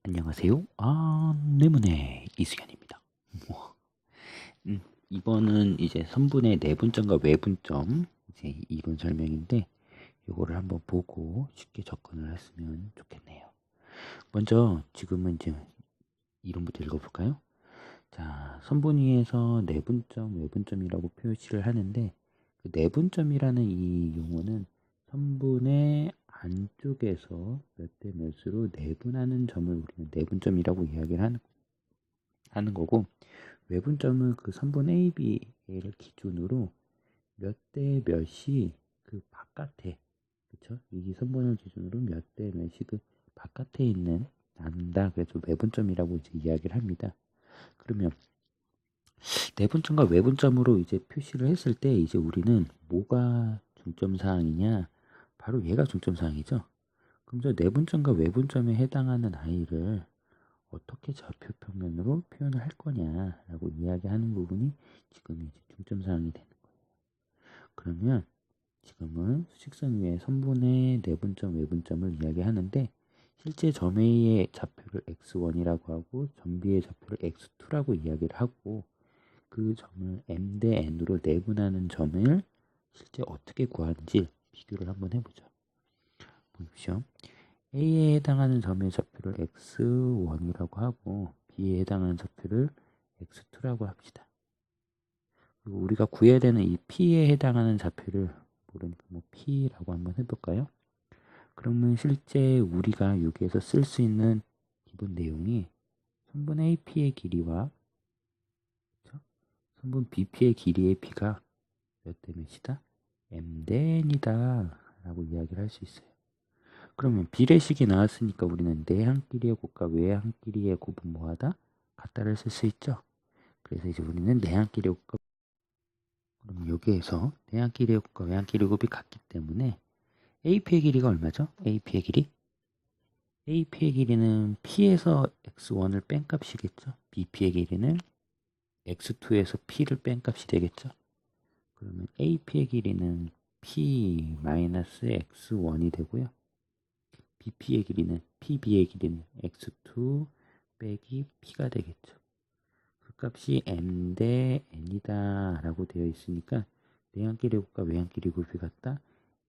안녕하세요. 네모네 이수연입니다. 뭐, 이번은 이제 선분의 내분점과 외분점 이제 이론 설명인데 이거를 한번 보고 쉽게 접근을 했으면 좋겠네요. 먼저 지금은 이제 이론부터 읽어볼까요? 자, 선분 위에서 내분점, 외분점이라고 표시를 하는데 그 내분점이라는 이 용어는 선분의 안쪽에서 몇 대 몇으로 내분하는 점을 우리는 내분점이라고 이야기를 하는 거고, 외분점은 그 선분 A, B를 기준으로 몇 대 몇이 그 바깥에, 그쵸? 이 선분을 기준으로 몇 대 몇이 그 바깥에 있는 난다. 그래서 외분점이라고 이제 이야기를 합니다. 그러면 내분점과 외분점으로 이제 표시를 했을 때 이제 우리는 뭐가 중점 사항이냐? 바로 얘가 중점 사항이죠. 그럼 저 내분점과 외분점에 해당하는 아이를 어떻게 좌표 평면으로 표현을 할 거냐라고 이야기하는 부분이 지금 이제 중점 사항이 되는 거예요. 그러면 지금은 수직선 위에 선분의 내분점, 외분점을 이야기하는데 실제 점 A의 좌표를 x1이라고 하고 점 B의 좌표를 x2라고 이야기를 하고 그 점을 m 대 n으로 내분하는 점을 실제 어떻게 구하는지 비교를 한번 해보죠. 보십시오. A에 해당하는 점의 좌표를 x1이라고 하고 B에 해당하는 좌표를 x2라고 합시다. 그리고 우리가 구해야 되는 이 P에 해당하는 좌표를 모르니까 뭐 P라고 한번 해볼까요? 그러면 실제 우리가 여기에서 쓸 수 있는 기본 내용이 선분 AP의 길이와 그렇죠? 선분 BP의 길이의 P가 몇 대 몇이다? M 대 N이다 라고 이야기를 할 수 있어요. 그러면 비례식이 나왔으니까 우리는 내항끼리의 곱과 외항끼리의 곱은 뭐하다? 같다를 쓸 수 있죠. 그래서 이제 우리는 내항끼리의 곱과 그럼 여기에서 내항끼리의 곱과 외항끼리의 곱이 같기 때문에 AP의 길이가 얼마죠? AP의 길이? AP의 길이는 P에서 X1을 뺀 값이겠죠. BP의 길이는 X2에서 P를 뺀 값이 되겠죠. 그러면 AP의 길이는 P-X1이 되고요. BP의 길이는 PB의 길이는 X2 빼기 P가 되겠죠. 그 값이 M 대 N이다 라고 되어 있으니까 내항끼리 곱과 외항끼리 곱이 같다.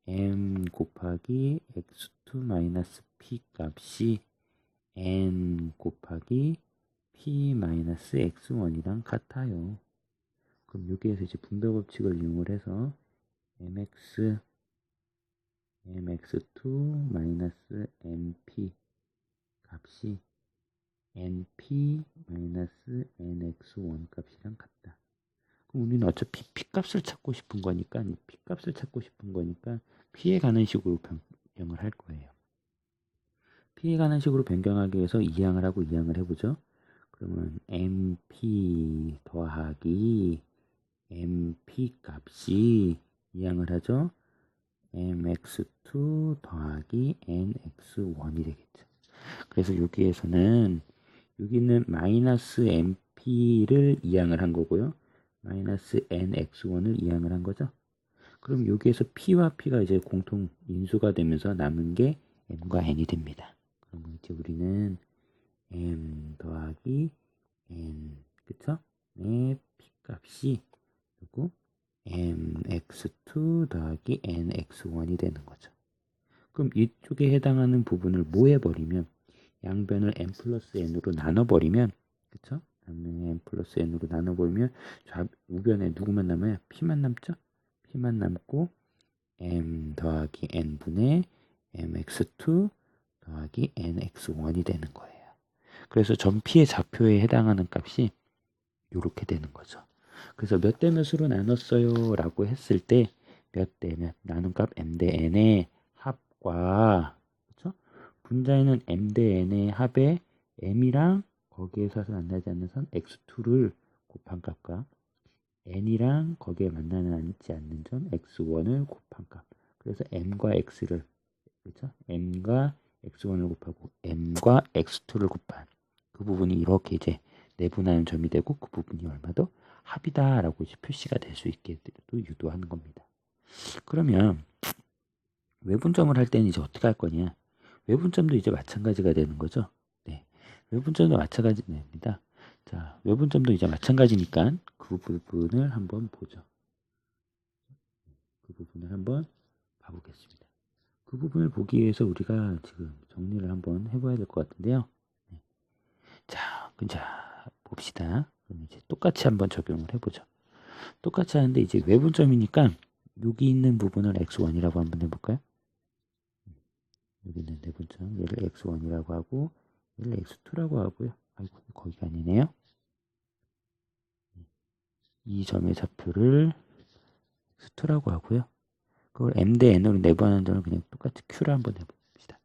M 곱하기 X2-P 값이 N 곱하기 P-X1이랑 같아요. 그럼 여기에서 이제 분배 법칙을 이용을 해서 MX2-MP 값이 NP-NX1 값이랑 같다. 그럼 우리는 어차피 P값을 찾고 싶은 거니까 P에 가는 식으로 변경을 할 거예요. P에 가는 식으로 변경하기 위해서 이항을 하고 이항을 해보죠. 그러면 MP 더하기 MP 값이 이항을 하죠. MX2 더하기 NX1이 되겠죠. 그래서 여기에서는 여기는 마이너스 MP를 이항을 한 거고요. 마이너스 NX1을 이항을 한 거죠. 그럼 여기에서 P와 P가 이제 공통 인수가 되면서 남은 게 M과 N이 됩니다. 그러면 이제 우리는 M 더하기 N, 그쵸? 의 P 값이 그리고 MX2 더하기 NX1이 되는 거죠. 그럼 이쪽에 해당하는 부분을 뭐 해버리면 양변을 n 플러스 n으로 나눠버리면 그쵸? n 플러스 n으로 나눠버리면 우변에 누구만 남아요? p만 남죠? p만 남고 m 더하기 n분의 mx2 더하기 nx1이 되는 거예요. 그래서 점 P의 좌표에 해당하는 값이 이렇게 되는 거죠. 그래서 몇 대 몇으로 나눴어요 라고 했을 때 몇 대 몇 나눈 값 m 대 n의 합과 그쵸? 분자에는 m 대 n의 합에 m이랑 거기에서 만나지 않는 선 x2를 곱한 값과 n이랑 거기에 만나지 않는 점 x1을 곱한 값. 그래서 m과 x를 그렇죠? m과 x1을 곱하고 m과 x2를 곱한 그 부분이 이렇게 이제 내분하는 점이 되고 그 부분이 얼마도 합이다라고 이제 표시가 될 수 있게 또 유도하는 겁니다. 그러면 외분점을 할 때는 이제 어떻게 할 거냐? 외분점도 이제 마찬가지가 되는 거죠. 네. 외분점도 마찬가지입니다. 자, 외분점도 이제 마찬가지니까 그 부분을 한번 보죠. 그 부분을 한번 봐보겠습니다. 그 부분을 보기 위해서 우리가 지금 정리를 한번 해봐야 될 것 같은데요. 네. 자, 봅시다. 그럼 이제 똑같이 한번 적용을 해보죠. 똑같이 하는데 이제 외분점이니까 여기 있는 부분을 x1이라고 한번 해볼까요? 여기 있는 내분점 얘를 x1이라고 하고 얘를 x2라고 하고요. 아이고, 거기가 아니네요. 이 점의 좌표를 x2라고 하고요. 그걸 m 대 n으로 내분하는 점을 그냥 똑같이 q를 한번 해봅시다.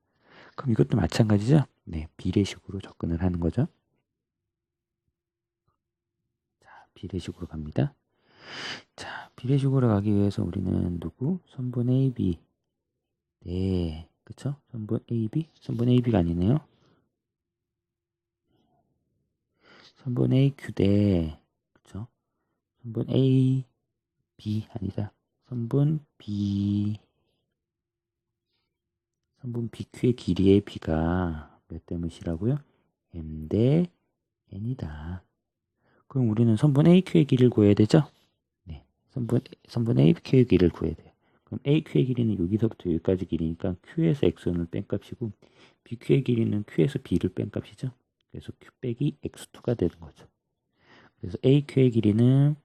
그럼 이것도 마찬가지죠? 네, 비례식으로 접근을 하는 거죠. 자, 비례식으로 갑니다. 자, 비례식으로 가기 위해서 우리는 선분 AB. 네, 그쵸? 선분 AB? 선분 AB가 아니네요. 선분 AQ 대, 그쵸? 선분 AB 아니다. 선분 BQ의 길이의 B가 몇 대 몇이라고요? M 대 N이다. 그럼 우리는 선분 AQ의 길이를 구해야 되죠? 네. 선분 AQ의 길이를 구해야 돼요. 그럼 AQ의 길이는 여기서부터 여기까지 길이니까 Q에서 X1을 뺀 값이고 BQ의 길이는 Q에서 B를 뺀 값이죠. 그래서 Q 빼기 X2가 되는 거죠. 그래서 AQ의 길이는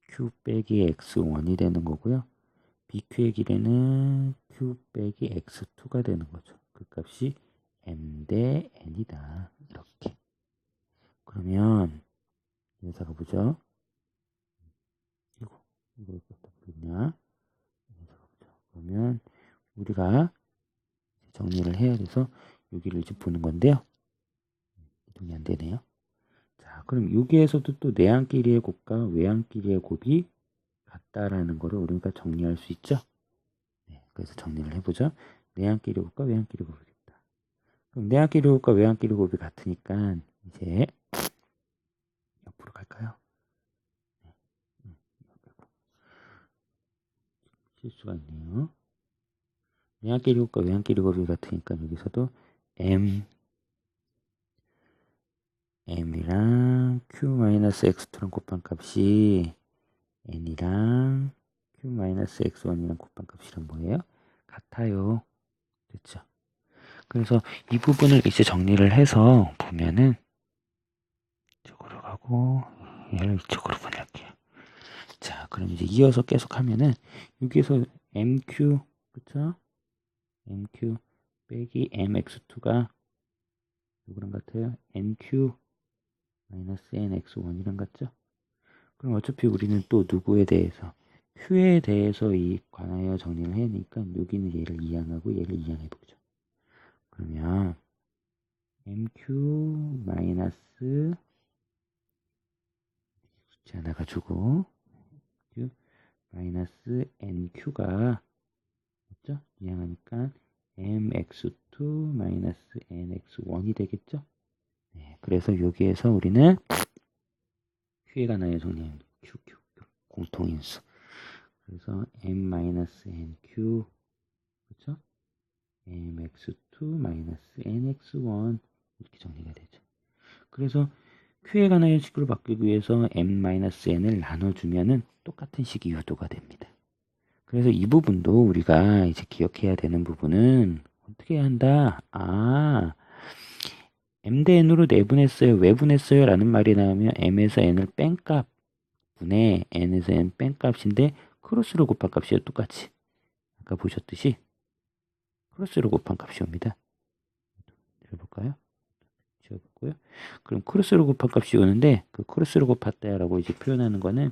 Q 빼기 X1이 되는 거고요. BQ의 길이는 Q 빼기 X2가 되는 거죠. 그 값이 M 대 N이다. 이렇게. 그러면 여기다가 보죠. 이거 어디다 보겠냐? 그러면 우리가 정리를 해야 돼서 여기를 이제 보는 건데요. 이동이 안 되네요. 자, 그럼 여기에서도 또 내항끼리의 곱과 외항끼리의 곱이 같다라는 거를 우리가 정리할 수 있죠. 네, 그래서 정리를 해보죠. 내항끼리 곱과 외항끼리 곱이 같다. 그럼 내항끼리 곱과 외항끼리 곱이 같으니까 이제 옆으로 갈까요? 네. 실수가 있네요. 내항끼리 곱과 외항끼리 곱이 같으니까 여기서도 M이랑 Q-X2랑 곱한 값이 N이랑 Q-X1이랑 곱한 값이랑 뭐예요? 같아요. 됐죠? 그래서 이 부분을 이제 정리를 해서 보면은 이쪽으로 가고 얘를 이쪽으로 보낼게요. 자, 그럼 이제 이어서 계속 하면은 여기에서 MQ, 그쵸? MQ 빼기 MX2가 누구랑 같아요? NQ NX1이랑 같죠? 그럼 어차피 우리는 또 누구에 대해서 Q에 대해서 관하여 정리를 해야 하니까 여기는 얘를 이항하고 얘를 이항해 보죠. 그러면 MQ 마이너스 숫자 하나 가지고 Q 마이너스 NQ가 맞죠? 이항하니까 MX2 마이너스 NX1이 되겠죠? 네, 그래서 여기에서 우리는 Q에 관하여 정리하는 Q 공통인수. 그래서 M-NQ 그렇죠? MX2-NX1 이렇게 정리가 되죠. 그래서 Q에 관한 식으로 바꾸기 위해서 M-N을 나눠주면은 똑같은 식이 유도가 됩니다. 그래서 이 부분도 우리가 이제 기억해야 되는 부분은 어떻게 해야 한다? M 대 N으로 내분했어요. 외분했어요. 라는 말이 나오면 M에서 N을 뺀 값 분의 N에서 N 뺀 값인데 크로스로 곱한 값이요. 똑같이. 아까 보셨듯이 크로스로 곱한 값이 옵니다. 해볼까요? 지워볼고요. 그럼 크로스로 곱한 값이 오는데 그 크로스로 곱했다라고 이제 표현하는 거는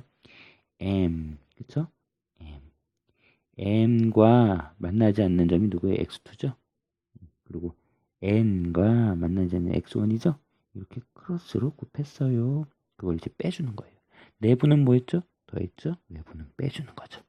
M, 그쵸? M과 만나지 않는 점이 누구예요? X2죠? 그리고 N과 만나지 않는 X1이죠? 이렇게 크로스로 곱했어요. 그걸 이제 빼주는 거예요. 내부는 뭐였죠? 더했죠? 외부는 빼주는 거죠.